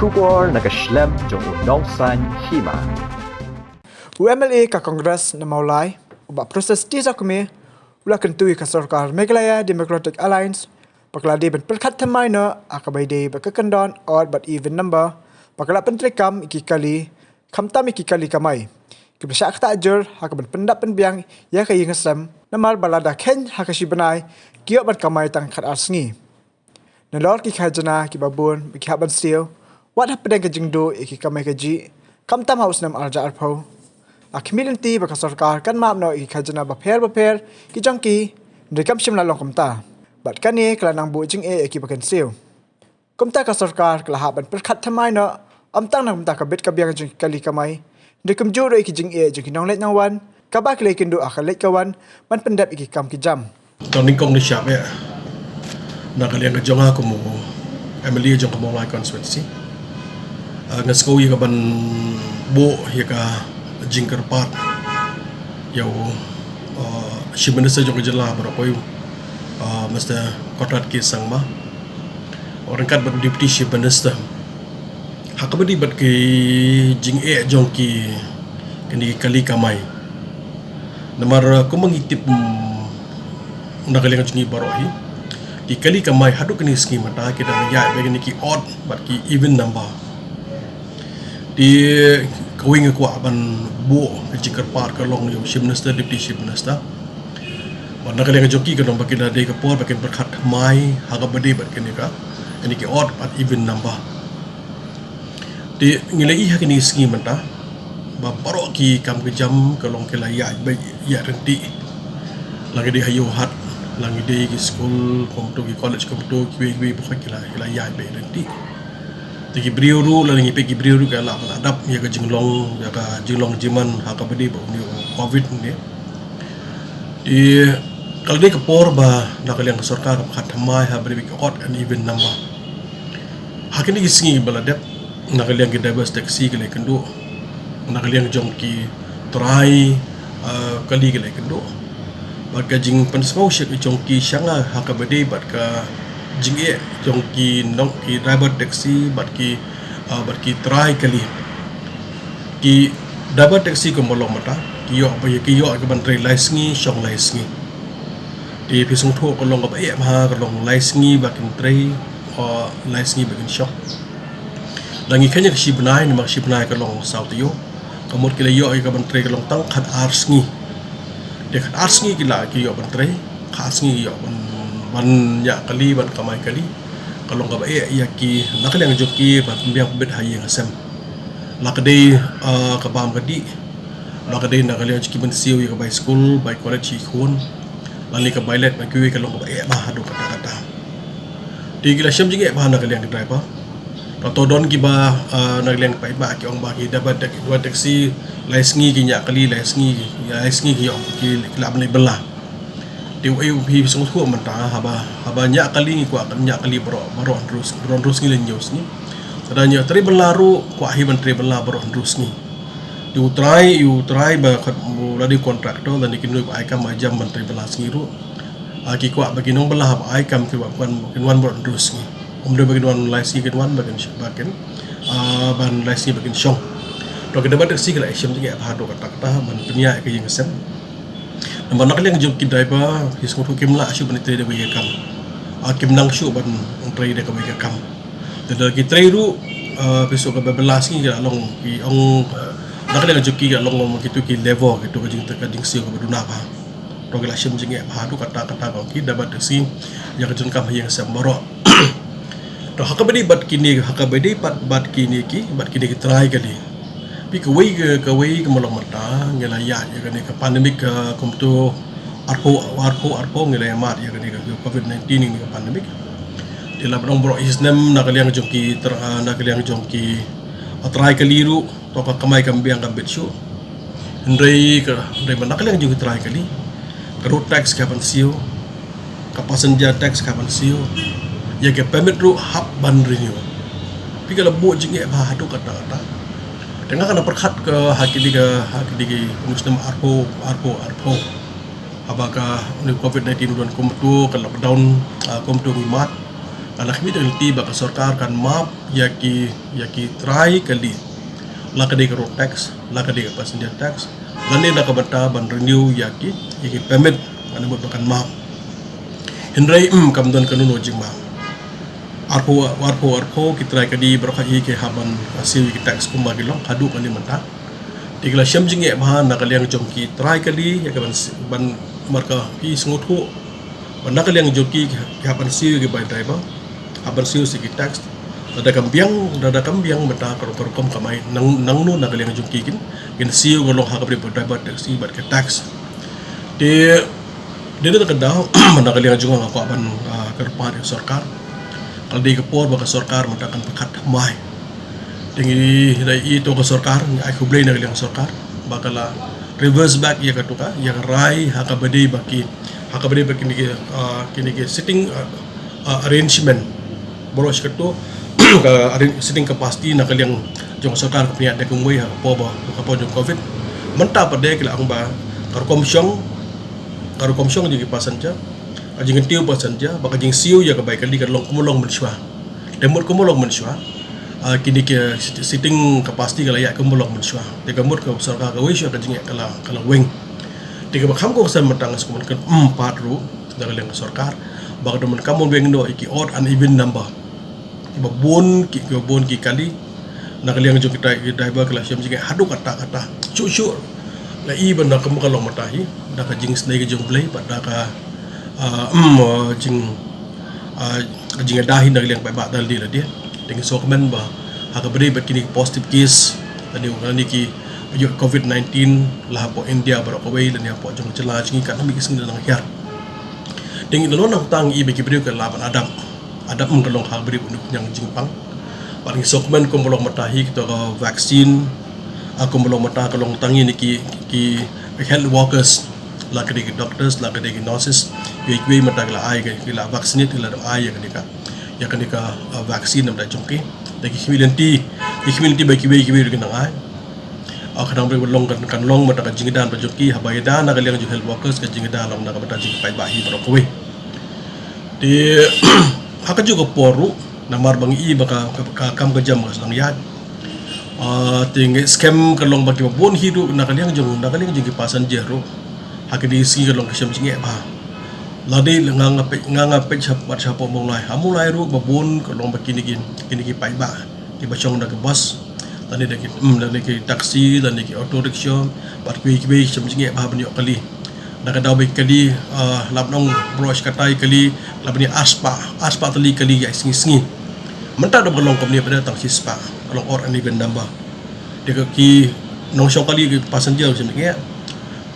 Shubor nakaslem jong udongsan Hima. UMLA ka Kongres na maulay, uba proses tisa kami, ula kentui ka Sarkar Meghalaya Democratic Alliance, pakladi ban Pyrkhat Thymmai na akabay day bakakandon or but even number, pakala pentrikam ikikali, kamtam ikikali kamay. Kiblasya akta ajur, hakaban pendap penbiang, ya kayi ngasem, namar balada ken hakasibanay, kiyo ban kamay tang kat arsngi. Nalor ki khajana ki babun ki haban steel what happened ka jingdo ki kamay ka ji kamtam house nam arja arpho akmilinti baka sarkar kan map no ki khajana ba pher ki jangki ndikam shimla long kamta bat kani klanang bu jing ki bakan steel kamta ka sarkar kla haban Pyrkhat Thymmai no amtang nam ta ka bet ka biang jing kali kamay ndikam juro ki jing jing nong let nang kabak le kindu akalet kawan man pendap ki kam ki jam Tony kong ni siya nakaliang ka jong ako mo Emily jong kamo lai constituency ngasko yi ka ban bo yi ka jingkar pat yaw shimenesa jong jela bro koy masta kotrat ki sangma orang kat ban deputy chief minister hakabadi bat ki jing jong ki kini kali kamai namar ko mangitip nakaliang jong barohi di kali kamai hadu kini ski mata kita ya bagi ki odd but ki even number di kawing ko ban bo jikar par ka long yo chief minister deputy chief minister ban nakali nga joki ka dong bagi na de ka por bagi Pyrkhat Thymmai haga bade bat kini ka ini ki odd but even number di ngilai ha kini ski mata ba paro ki kam ke jam ka long ke la ya ya renti lagi di hayo hat langi day ki school komto ki college komto ki bukan kila ya be nanti tiki briuru langi pe ki briuru ka la adap ya ka jinglong jiman ha ka bedi ba ni covid ni di kalau dia kepor ba nakaliang sarkar Pyrkhat Thymmai ha beri ki odd and even number hakini isingi baladat nakaliang ki diverse taxi ki le kendo nakaliang jong ki try kali ki le kendo bat ka jing pensau syek jongki syanga hakabade bat ka jing jongki nong ki driver taxi bat ki try kali ki driver taxi ko molong mata ki yo ka ban try license syong license di pisung tho ko long ka ma ka long license bakin try license bakin syong langi kanya si benai ni mak si benai ka long south yo kamot kila yo ka ban try ka long tang khat arsngi dekat arsngi gila ki yo bantre khasngi yo ban ya kali ban kamai kali kalau ngaba ya ki nakaliang joki ban biang bet hayi ngasem lakade ka bam kadi lakade nakaliang joki ban siu ya by school by college khun lani ka bailet ba ki kalau ngaba ba hadu kata di gila syam jinge ba nakaliang driver to don ki ba nakaliang pai ba ki ong ba ki dapat dua taxi license ki nya kali license ki yo ki klab ni belah di pi sung thu man ta haba nya kali ko nya kali bro terus ngi len news ni sadanya tri belaru ko hi ban tri belah bro terus ni you try ba khat la di contractor dan dikin ai kam ajam ban tri belah ngiru ki ko bagi nong belah ai kam ki wan bro terus ni de bagi wan license ki wan bagen ban license bagen syong to kita badak si kala syam tinga hado kata man dunia ke yang sem nampak nak yang jom kita apa hisung tu kimla syu ban tre de we kam kim nang syu ban tre de ka we kam dan kita ru besok ka belas ni ka long ki ong nak yang jom ki ka long gitu ki level gitu ka jing siu ka duna pa to kala syam jinge hado kata ka ki dapat si yang jom kam yang sem baro to hakabadi bat kini ki try kali pi kawai ke molong mata ngela ya kan ka pandemic komto arpo ngela mat ya kan ka covid-19 ni ka pandemic dila bang bro isnem nakaliang jongki try kaliru to ka kamai kambiang ka betsu ndrei nakaliang jongki try kali ka road tax ka pansio ka passenger tax ka pansio ya ke permit ru hab ban renew pi kala bo jinge ba hadu kata tengah kana Pyrkhat ke hakili muslim arpo abaka ni covid-19 duan komtu kala lockdown komtu mat Kalau kami terhenti baka sarkar kan map yaki try kali lakade ka road tax lakade ka passenger tax lani na kabata ban renew yaki permit anu bahkan map Henry kamdan kanun ojing map arpo kita kadi berapa ke haban siwi tax kumbagilong hadu kali menta tigla syam jinge bahan nakaliang jongki try kali ya ban marka pi senguthu ban nakaliang jongki haban siwi ke by driver haban siwi sigi tax dada kambiang meta kom kamai nang nu nakaliang jongki kin siwi golong hakabri driver taxi bat ke tax dia tak kedah nakaliang jonga ngako ban kerpa sarkar kalau di kepor baka sarkar matakan Pyrkhat Thymmai tinggi dai itu ke sarkar ai kublai nak liang sarkar bakala reverse back ya katuka yang rai hakabadi baki kini sitting arrangement boros katu sitting capacity nak liang jong sarkar punya ada kumui hapo jong covid mentah pada kila ang ba karu komsyong jadi pasanja ajing tiu pasanja baka jing siu ya kebaik kali kan long kumulong mensua demut kumulong mensua kini ke sitting capacity kala ya kumulong mensua de gamut ke sarkar ka wisha ka jing kala wing de bakam ko san matang skuman kan 4 ru dalam sarkar baka demen kamun wing no iki odd and even number babon ki kali nak liang jong kita driver kala syam jing hadu kata cu la i benda kamu kalau matahi dak jing snai ke jong play pada ka jing dahin dak liang pai ba dal di la dia dengan sokmen ba hakabri bakini positive case tadi orang ni ki COVID-19 lah po India baru kawai dan ya po jong celah jingi kan mi kising dalang hyar dengan lon tang i bagi beri ke laban adam mengkelong hal beri untuk yang jingpang paling sokmen ko molong matahi kita ka vaksin aku belum mata kalong tangi ni ki health workers la kedi doctors la kedi nurses we mata kala ai ke la vaccinate la ai ya ka vaksin nam da jongki dagi humility bagi we dengan ai kadang beri long kan long mata ka jingidan pa jongki habayda na kaliang health workers ka jingidan long na ka mata jing pai bahi bro ko we di haka juga poru namar bangi baka kam ka jam ka lang yad tinggi scam kalong bagi bon hidup nakaliang jong ki pasan jero hakidi si kalong kisyam jinge ba ladi ngangapet siapa mulai hamulai ru babon kalong bagi kini ki pai ba di bacong dak bus tadi dak ki taksi dan ki auto rickshaw bat ki kisyam jinge ba banyo kali nak daw kali labnong brush katai kali labni aspa tali kali ya singi mentah dah berlong kompni pada tang sispa kalau orang ni bendamba dia ki nong syong kali passenger macam ni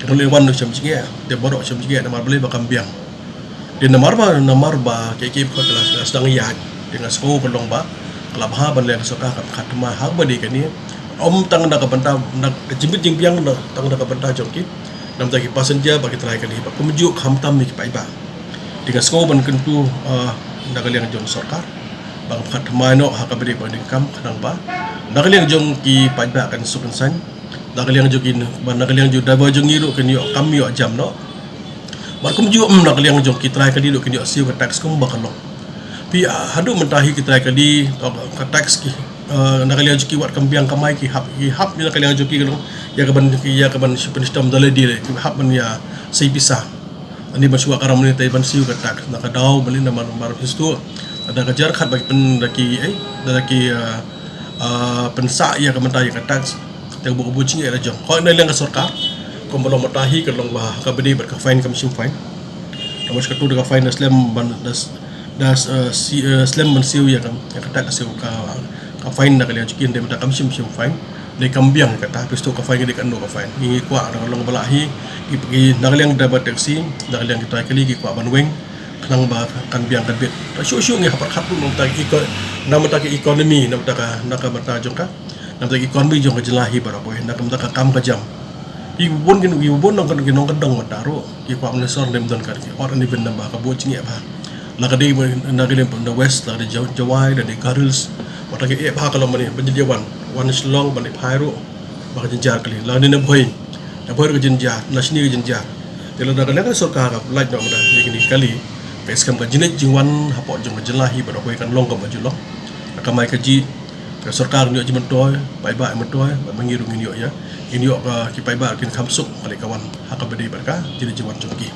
dengan lewan macam ni dia borok macam ni nama boleh bakam biang dia namar ba ke kelas sedang ya dengan sekolah belong ba kalau bah ban le soka kat mah hak ba di kan ni tang dak benta nak jimbit jing biang tang dak benta jongki nam tak passenger bagi try kali ba kemejuk hamtam ni pai ba dengan sekolah ban kentu dak liang jong sarkar bang Pyrkhat Thymmai no hakabri ba Donkam kanang ba nakaliang jong ki pajba kan sukan san nakaliang jogin ban nakaliang jo driver jong ngiru kan yo kam yo jam no bar kum ju nakaliang jong ki try kali do kan yo siu ka tax kum ba kalong pi hadu mentahi ki try kali ka tax ki nakaliang jo ki wat kambiang kamai ki hap ni nakaliang jo ki kalong ya ka ban system dale di hap man ya sei pisah ani masuk karam ni tai ban siu ka tax nakadaw balin na mar histu ada kejar khat bagi daki pensa ya kementai ka tax te bu cing era jong ko na lang ka sarkar ko belum matahi ka long ba ka bedi ber ka fine commission fine namus ka tu ka fine slam ban slam ban siu ya ka tax siu ka fine na ka liang chikin de mata commission fine de kambiang ka ta pisto ka fine de kan no ka fine ni kwa na long balahi gi na ka liang dapat taxi na ka liang kita kali gi kwa ban weng kanang ba kan biang kan bit syu ngi hapar khat pun tak nam tak ekonomi nam tak mata jong ka nam tak ekonomi jong jelahi bara boy nak tak kam ka jam i bon nang kan dong mata ro ki kwa mnesor dem don kan or ni ben ba ka bo chingi ba la ka de na ka dem the west la de jawai dan de garils mata ke ba kalau mani benjadi wan slong ban phai ro ba ka jinjar kali la ni na boy ka jinjar na sini ka jinjar de la da ka sarkar ka laj no mata ni kali facecam ka jenis jingwan hapok jong jelahi pada koi kan long ka maju long akamai kaji ka sarkar ni jiman toy pai ba mentoy mengiru nginyo ya inyo ka ki pai ba kin kamsuk kali kawan hakabedi barka jenis jingwan jongki